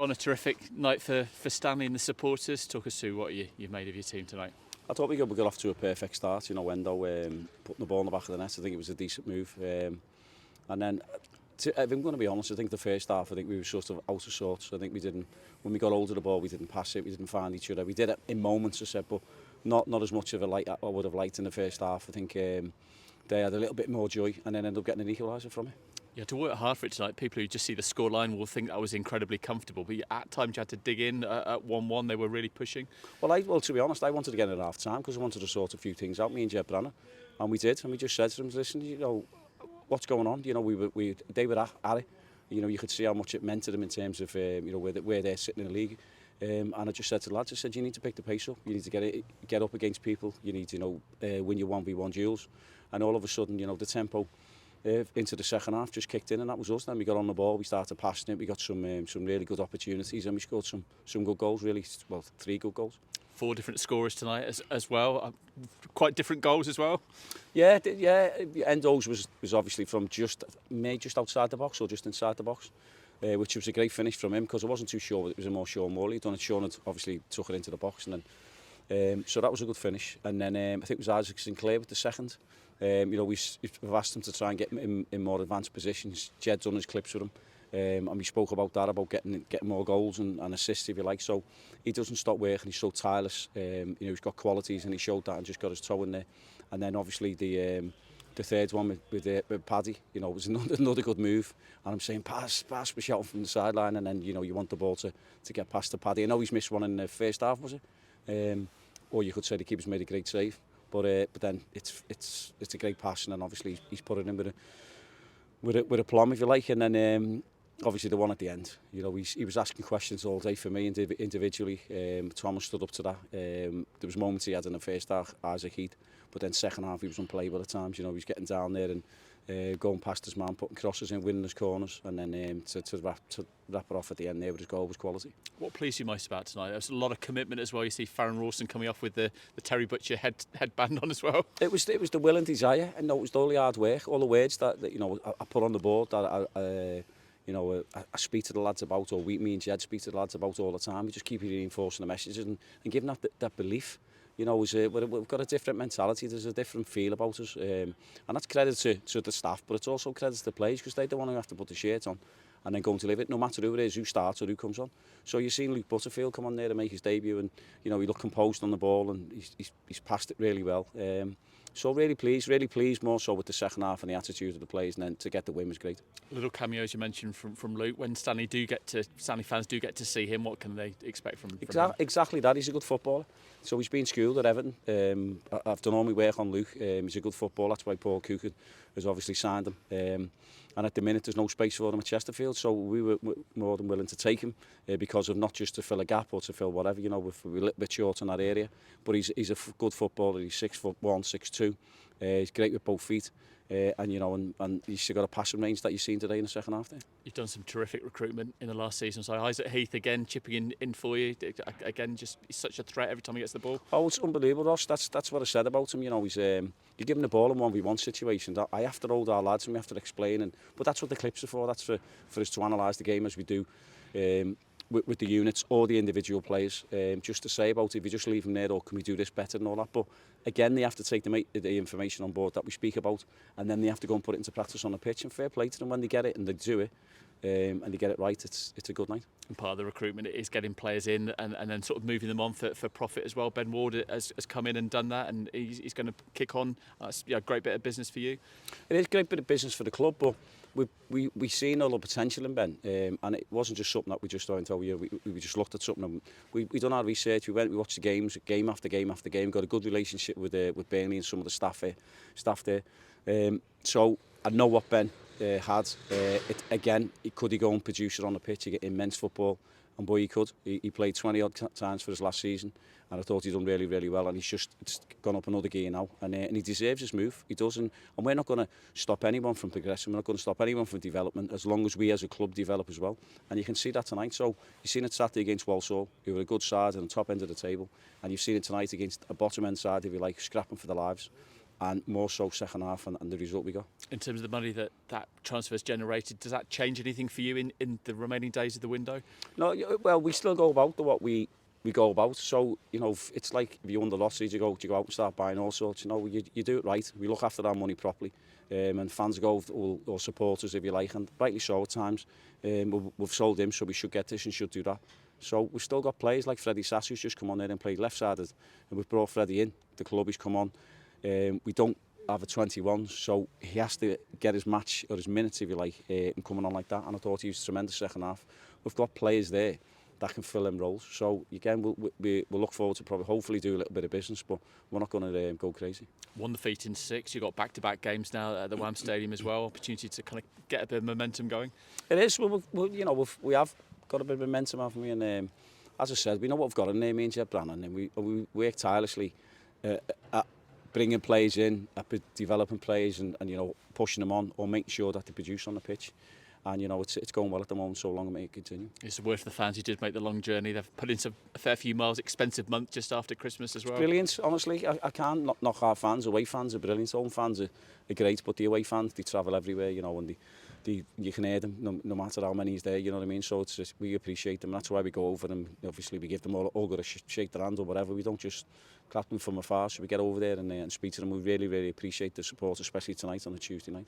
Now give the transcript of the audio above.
On a terrific night for Stanley and the supporters. Talk us through what you've made of your team tonight. I thought we got off to a perfect start. Wendo putting the ball in the back of the net. I think it was a decent move. And then, if I'm going to be honest, I think the first half, I think we were sort of out of sorts. I think we didn't, when we got hold of the ball, we didn't pass it, we didn't find each other. We did it in moments, I said, but not as much of a light I would have liked in the first half. I think they had a little bit more joy and then ended up getting an equaliser from it. You had to work hard for it tonight. People who just see the scoreline will think that was incredibly comfortable, but at times you had to dig in. At 1-1 they were really pushing. Well, to be honest, I wanted to get in at half time because I wanted to sort a few things out, me and Jed Branner, and we did. And we just said to them, listen, what's going on? They were at it. You could see how much it meant to them in terms of where they're sitting in the league. And I just said to the lads, I said, you need to pick the pace up. You need to get up against people. You need to win your 1v1 duels. And all of a sudden, the tempo into the second half just kicked in, and that was us. Then we got on the ball, we started passing it, we got some really good opportunities, and we scored some good goals, really. Well, 3 good goals. 4 different scorers tonight as well. Quite different goals as well. Yeah. Endo's was obviously from just outside the box or just inside the box, which was a great finish from him because I wasn't too sure it was a more Sean Morley done it. Sean had obviously took it into the box, and then so that was a good finish. And then I think it was Isaac Sinclair with the second. We've asked him to try and get him in more advanced positions. Jed's done his clips with him, and we spoke about that, about getting more goals and assists, if you like. So he doesn't stop working. He's so tireless. He's got qualities, and he showed that and just got his toe in there. And then obviously the third one with Paddy, was another good move. And I'm saying pass, we're shouting from the sideline, and then you want the ball to get past to Paddy. I know he's missed one in the first half, was it? Or you could say the keeper's made a great save. But then it's a great pass, and then obviously he's put it in with a plum, if you like. And then obviously the one at the end, he was asking questions all day for me individually. Thomas stood up to that. There was moments he had in the first half, Isaac Heath, but then second half he was unplayable at times. He was getting down there and going past his man, putting crosses in, winning his corners, and then to wrap it off at the end there with his goal was quality. What pleased you most about tonight? There's a lot of commitment as well. You see Farron Rawson coming off with the Terry Butcher headband on as well. It was the will and desire, and it was all the hard work, all the words that I put on the board that I speak to the lads about, or me and Jed speak to the lads about all the time. We just keep reinforcing the messages and giving that belief. We've got a different mentality. There's a different feel about us, and that's credit to the staff, but it's also credit to the players because they don't want to have to put the shirt on and then go and deliver it, no matter who it is, who starts or who comes on. So you've seen Luke Butterfield come on there and make his debut, and he looked composed on the ball, and he's passed it really well. So really pleased more so with the second half and the attitude of the players, and then to get the win was great. Little cameos you mentioned from Luke. When Stanley fans do get to see him, what can they expect from him? Exactly that. He's a good footballer. So he's been schooled at Everton. I've done all my work on Luke. He's a good footballer. That's why Paul Coogan has obviously signed him. And at the minute there's no space for him at Chesterfield, so we were more than willing to take him because of not just to fill a gap or to fill whatever, we're a little bit short in that area. But he's a good footballer. He's 6'1", 6'2". He's great with both feet. And he's got a passing range that you've seen today in the second half there. You've done some terrific recruitment in the last season. So Isaac Heath again chipping in for you. Again, just he's such a threat every time he gets the ball. Oh, it's unbelievable, Ross. That's what I said about him. He's you give him the ball in 1v1 situations. I have to hold our lads and we have to explain. But that's what the clips are for. That's for us to analyse the game as we do. With the units or the individual players, just to say about if you just leave them there, or can we do this better and all that. But again, they have to take the information on board that we speak about, and then they have to go and put it into practice on the pitch. And fair play to them when they get it and they do it, and they get it right. It's a good night. And part of the recruitment is getting players in and then sort of moving them on for profit as well. Ben Ward has come in and done that, and he's going to kick on. That's a great bit of business for you. It is a great bit of business for the club, but we've seen all the potential in Ben, and it wasn't just something that we just started until we just looked at something. And we done our research. We watched the games, game after game after game. Got a good relationship with Burnley and some of the staff there. So I know what Ben had. Could he go and produce it on the pitch? He get immense football, and boy, he could. He played 20 odd times for his last season, and I thought he'd done really, really well. And it's gone up another gear now, and he deserves his move. He does, and we're not going to stop anyone from progressing. We're not going to stop anyone from development as long as we as a club develop as well. And you can see that tonight. So you've seen it Saturday against Walsall, who were a good side on the top end of the table, and you've seen it tonight against a bottom end side, if you like, scrapping for their lives. and more so second half and the result we got. In terms of the money that transfer's generated, does that change anything for you in the remaining days of the window? No, well, we still go about what we go about. So, it's like if you won the lottery, you go out and start buying all sorts. You do it right. We look after our money properly. And fans go, or supporters, if you like, and rightly so at times. We've sold him, so we should get this and should do that. So we've still got players like Freddie Sass, who's just come on there and played left-sided. And we've brought Freddie in. The club, he's come on. We don't have a 21, so he has to get his match or his minutes, if you like, and coming on like that. And I thought he was tremendous second half. We've got players there that can fill them roles. So again, we'll look forward to probably hopefully do a little bit of business, but we're not going to go crazy. One defeat in 6. You've got back-to-back games now at the Wham Stadium as well. Opportunity to kind of get a bit of momentum going. It is. We have got a bit of momentum, haven't we? And as I said, we know what we've got in there, me and Jed Brannan, and we work tirelessly at bringing players in, at developing players, and pushing them on or making sure that they produce on the pitch. And it's going well at the moment, so long it may continue. It's worth the fans who did make the long journey. They've put in a fair few miles. Expensive month just after Christmas as well. Brilliant, honestly. I can't knock our fans. Away fans are brilliant. Home fans are great, but the away fans, they travel everywhere, and you can hear them no matter how many is there, you know what I mean? So it's just, we appreciate them. That's why we go over them. Obviously, we give them all got to shake their hand or whatever. We don't just clap them from afar. So we get over there and speak to them. We really, really appreciate the support, especially tonight on a Tuesday night.